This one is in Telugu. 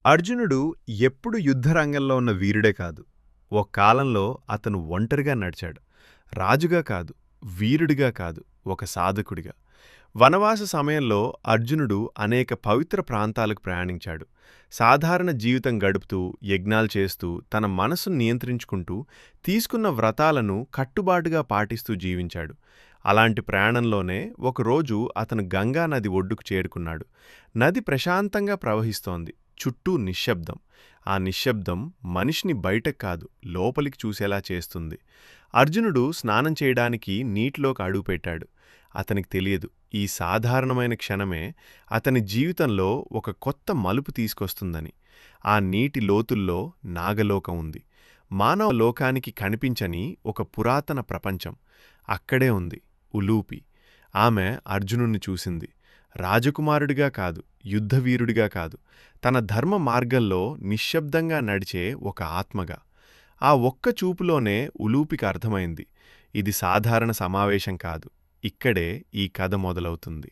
అర్జునుడు ఎప్పుడు యుద్ధరంగంలో ఉన్న వీరుడే కాదు. ఓ కాలంలో అతను ఒంటరిగా నడిచాడు. రాజుగా కాదు, వీరుడిగా కాదు, ఒక సాధకుడిగా. వనవాస సమయంలో అర్జునుడు అనేక పవిత్ర ప్రాంతాలకు ప్రయాణించాడు. సాధారణ జీవితం గడుపుతూ, యజ్ఞాలు చేస్తూ, తన మనసును నియంత్రించుకుంటూ, తీసుకున్న వ్రతాలను కట్టుబాటుగా పాటిస్తూ జీవించాడు. అలాంటి ప్రయాణంలోనే ఒకరోజు అతను గంగా నది ఒడ్డుకు చేరుకున్నాడు. నది ప్రశాంతంగా ప్రవహిస్తోంది. చుట్టూ నిశ్శబ్దం. ఆ నిశ్శబ్దం మనిషిని బయటకు కాదు, లోపలికి చూసేలా చేస్తుంది. అర్జునుడు స్నానం చేయడానికి నీటిలోకి అడుగుపెట్టాడు. అతనికి తెలియదు, ఈ సాధారణమైన క్షణమే అతని జీవితంలో ఒక కొత్త మలుపు తీసుకొస్తుందని. ఆ నీటి లోతుల్లో నాగలోకం ఉంది. మానవ లోకానికి కనిపించని ఒక పురాతన ప్రపంచం అక్కడే ఉంది. ఉలూపి. ఆమె అర్జునుణ్ణి చూసింది. రాజకుమారుడిగా కాదు, యుద్ధవీరుడిగా కాదు, తన ధర్మ మార్గంలో నిశ్శబ్దంగా నడిచే ఒక ఆత్మగా. ఆ ఒక్క చూపులోనే ఉలూపికి అర్థమైంది, ఇది సాధారణ సమావేశం కాదు, ఇక్కడే ఈ కథ మొదలవుతుంది.